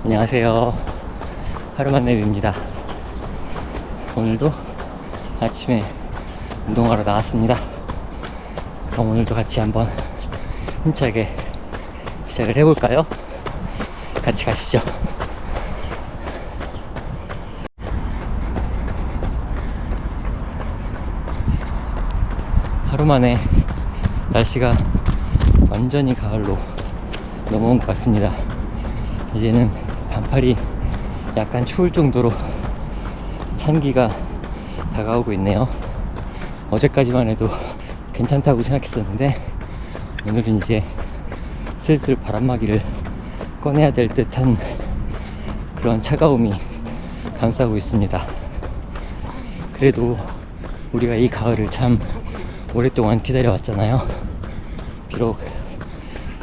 안녕하세요. 하루만랩입니다. 오늘도 아침에 운동하러 나왔습니다. 그럼 오늘도 같이 한번 힘차게 시작을 해볼까요? 같이 가시죠. 하루 만에 날씨가 완전히 가을로 넘어온 것 같습니다. 이제는 반팔이 약간 추울 정도로 찬기가 다가오고 있네요. 어제까지만 해도 괜찮다고 생각했었는데 오늘은 이제 슬슬 바람막이를 꺼내야 될 듯한 그런 차가움이 감싸고 있습니다. 그래도 우리가 이 가을을 참 오랫동안 기다려왔잖아요. 비록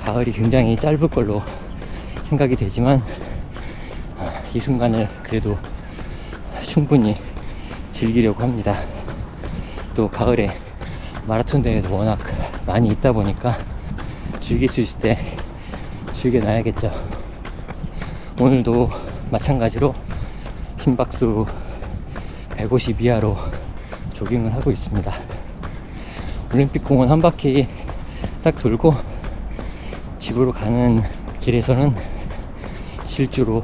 가을이 굉장히 짧을 걸로 생각이 되지만 이 순간을 그래도 충분히 즐기려고 합니다. 또 가을에 마라톤 대회도 워낙 많이 있다 보니까 즐길 수 있을 때 즐겨놔야겠죠. 오늘도 마찬가지로 심박수 150 이하로 조깅을 하고 있습니다. 올림픽공원 한 바퀴 딱 돌고 집으로 가는 길에서는 질주로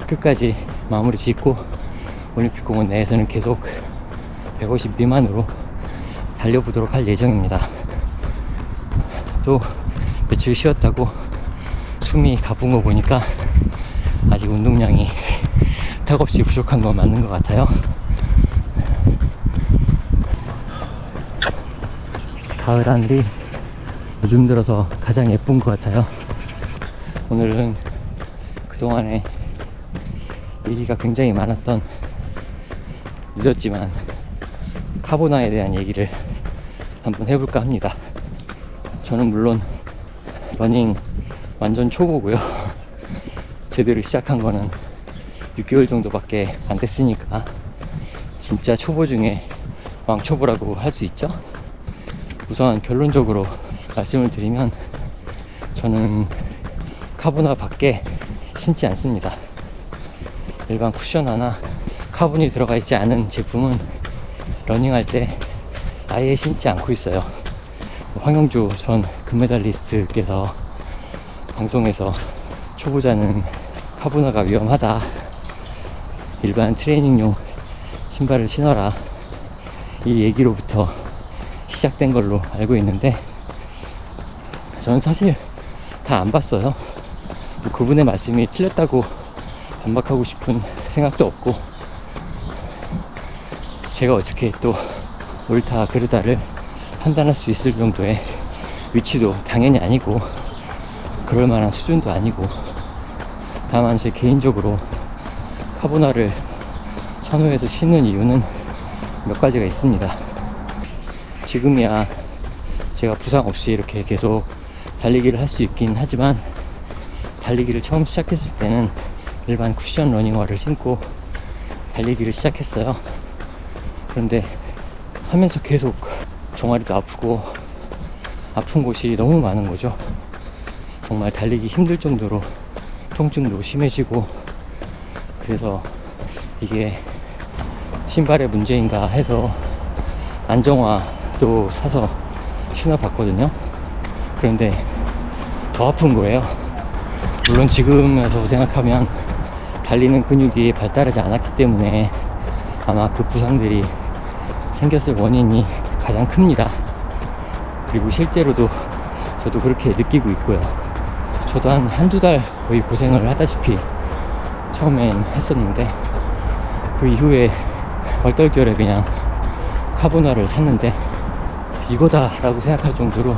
끝까지 마무리 짓고 올림픽공원 내에서는 계속 150 미만으로 달려보도록 할 예정입니다. 또 며칠 쉬었다고 숨이 가쁜 거 보니까 아직 운동량이 턱없이 부족한 건 맞는 것 같아요. 가을 하늘이 요즘 들어서 가장 예쁜 것 같아요. 오늘은 그동안에 얘기가 굉장히 많았던, 늦었지만 카보나에 대한 얘기를 한번 해볼까 합니다. 저는 물론 러닝 완전 초보고요. 제대로 시작한 거는 6개월 정도밖에 안 됐으니까 진짜 초보 중에 왕초보라고 할 수 있죠. 우선 결론적으로 말씀을 드리면 저는 카보나 밖에 신지 않습니다. 일반 쿠션 하나 카본이 들어가 있지 않은 제품은 러닝할 때 아예 신지 않고 있어요. 황영주 전 금메달리스트께서 방송에서 초보자는 카보나가 위험하다, 일반 트레이닝용 신발을 신어라, 이 얘기로부터 시작된 걸로 알고 있는데 저는 사실 다 안 봤어요. 그분의 말씀이 틀렸다고 반박하고 싶은 생각도 없고, 제가 어떻게 또 옳다 그르다를 판단할 수 있을 정도의 위치도 당연히 아니고 그럴 만한 수준도 아니고, 다만 제 개인적으로 카보나를 선호해서 신는 이유는 몇 가지가 있습니다. 지금이야 제가 부상 없이 이렇게 계속 달리기를 할 수 있긴 하지만 달리기를 처음 시작했을 때는 일반 쿠션 러닝화를 신고 달리기를 시작했어요. 그런데 하면서 계속 종아리도 아프고 아픈 곳이 너무 많은 거죠. 정말 달리기 힘들 정도로 통증도 심해지고, 그래서 이게 신발의 문제인가 해서 안정화도 사서 신어봤거든요. 그런데 더 아픈 거예요. 물론 지금에서 생각하면 달리는 근육이 발달하지 않았기 때문에 아마 그 부상들이 생겼을 원인이 가장 큽니다. 그리고 실제로도 저도 그렇게 느끼고 있고요. 저도 한두 달 거의 고생을 하다시피 처음엔 했었는데 그 이후에 얼떨결에 그냥 카보나를 샀는데 이거다 라고 생각할 정도로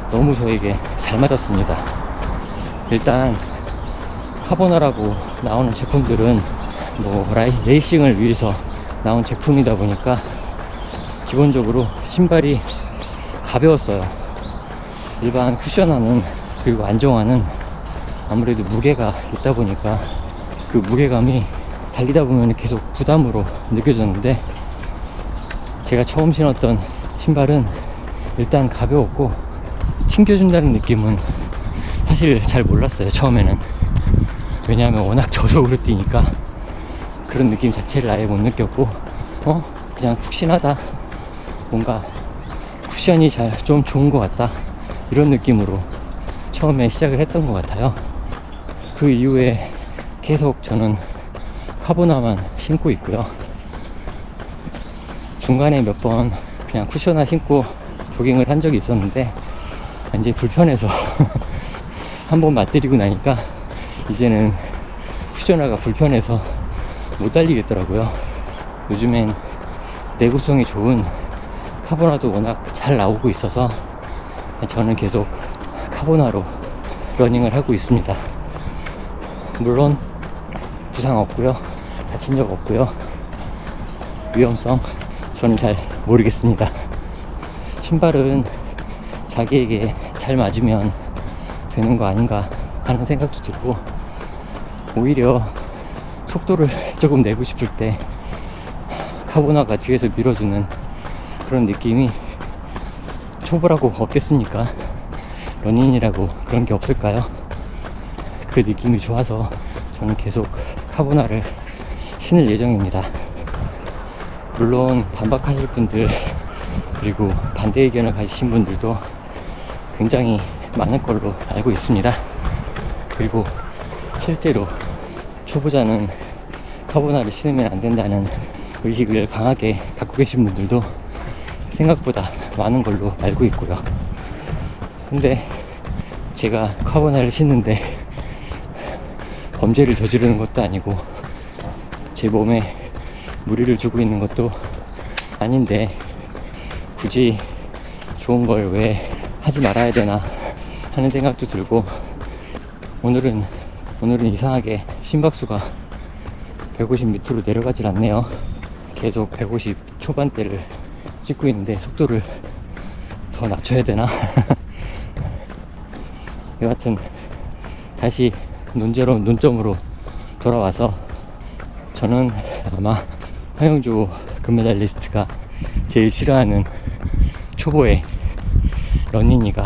너무 저에게 잘 맞았습니다. 일단 카보나라고 나오는 제품들은 뭐 레이싱을 위해서 나온 제품이다 보니까 기본적으로 신발이 가벼웠어요. 일반 쿠션화는, 그리고 안정화는 아무래도 무게가 있다 보니까 그 무게감이 달리다 보면 계속 부담으로 느껴졌는데, 제가 처음 신었던 신발은 일단 가벼웠고 튕겨준다는 느낌은 사실 잘 몰랐어요, 처음에는. 왜냐하면 워낙 저속으로 뛰니까 그런 느낌 자체를 아예 못 느꼈고, 그냥 푹신하다, 뭔가 쿠션이 좀 좋은 것 같다, 이런 느낌으로 처음에 시작을 했던 것 같아요. 그 이후에 계속 저는 카보나만 신고 있고요. 중간에 몇 번 그냥 쿠셔나 신고 조깅을 한 적이 있었는데 이제 불편해서 한번 맞들이고 나니까 이제는 쿠셔나가 불편해서 못 달리겠더라고요. 요즘엔 내구성이 좋은 카보나도 워낙 잘 나오고 있어서 저는 계속 카보나로 러닝을 하고 있습니다. 물론 부상 없고요, 다친 적 없고요, 위험성 저는 잘 모르겠습니다. 신발은 자기에게 잘 맞으면 되는 거 아닌가 하는 생각도 들고, 오히려 속도를 조금 내고 싶을 때 카보나가 뒤에서 밀어주는 그런 느낌이, 초보라고 없겠습니까? 러닝이라고 그런 게 없을까요? 그 느낌이 좋아서 저는 계속 카보나를 신을 예정입니다. 물론 반박하실 분들, 그리고 반대 의견을 가지신 분들도 굉장히 많을 걸로 알고 있습니다. 그리고 실제로 초보자는 카보나를 신으면 안 된다는 의식을 강하게 갖고 계신 분들도 생각보다 많은 걸로 알고 있고요. 근데 제가 카보나를 신는데 범죄를 저지르는 것도 아니고 제 몸에 무리를 주고 있는 것도 아닌데 굳이 좋은 걸 왜 하지 말아야 되나 하는 생각도 들고, 오늘은 이상하게 심박수가 150 밑으로 내려가질 않네요. 계속 150 초반대를 찍고 있는데 속도를 더 낮춰야 되나? 여하튼 다시 논점으로 돌아와서, 저는 아마 황영조 금메달리스트가 제일 싫어하는 초보의 러닝이가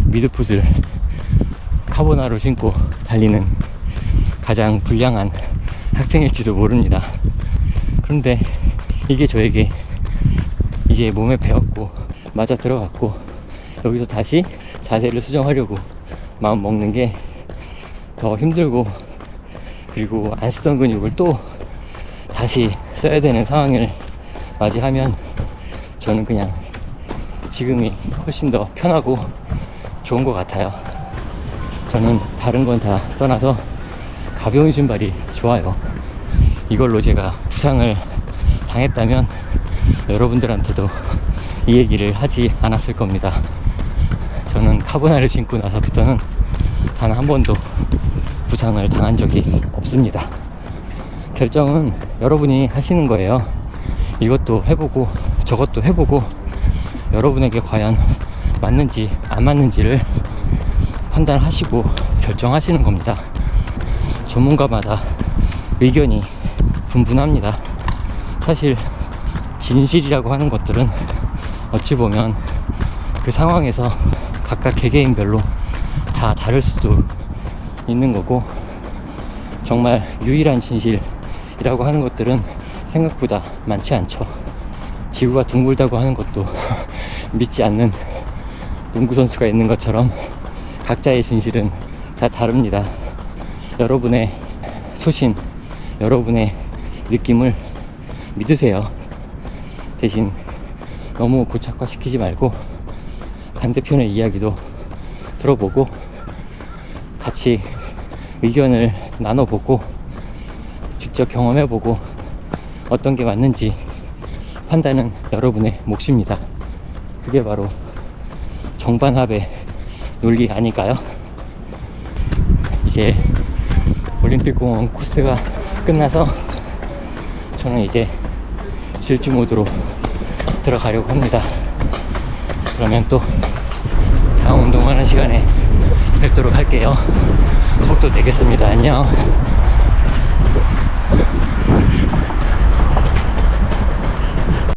미드풋을 카보나로 신고 달리는 가장 불량한 학생일지도 모릅니다. 그런데 이게 저에게 이제 몸에 배웠고 맞아 들어갔고, 여기서 다시 자세를 수정하려고 마음 먹는 게 더 힘들고, 그리고 안 쓰던 근육을 또 다시 써야 되는 상황을 맞이하면 저는 그냥 지금이 훨씬 더 편하고 좋은 것 같아요. 저는 다른 건 다 떠나서 가벼운 신발이 좋아요. 이걸로 제가 부상을 당했다면 여러분들한테도 이 얘기를 하지 않았을 겁니다. 저는 카보나를 신고 나서부터는 단 한 번도 부상을 당한 적이 없습니다. 결정은 여러분이 하시는 거예요. 이것도 해보고 저것도 해보고 여러분에게 과연 맞는지 안 맞는지를 판단하시고 결정하시는 겁니다. 전문가마다 의견이 분분합니다. 사실 진실이라고 하는 것들은 어찌 보면 그 상황에서 각각 개개인별로 다 다를 수도 있는 거고, 정말 유일한 진실이라고 하는 것들은 생각보다 많지 않죠. 지구가 둥글다고 하는 것도 믿지 않는 농구선수가 있는 것처럼 각자의 진실은 다 다릅니다. 여러분의 소신, 여러분의 느낌을 믿으세요. 대신 너무 고착화시키지 말고 반대편의 이야기도 들어보고 같이 의견을 나눠보고 직접 경험해보고 어떤 게 맞는지 판단은 여러분의 몫입니다. 그게 바로 정반합의 논리 아닐까요? 이제 올림픽공원 코스가 끝나서 저는 이제 질주 모드로 들어가려고 합니다. 그러면 또 다음 운동하는 시간에 뵙도록 할게요. 속도 내겠습니다. 안녕.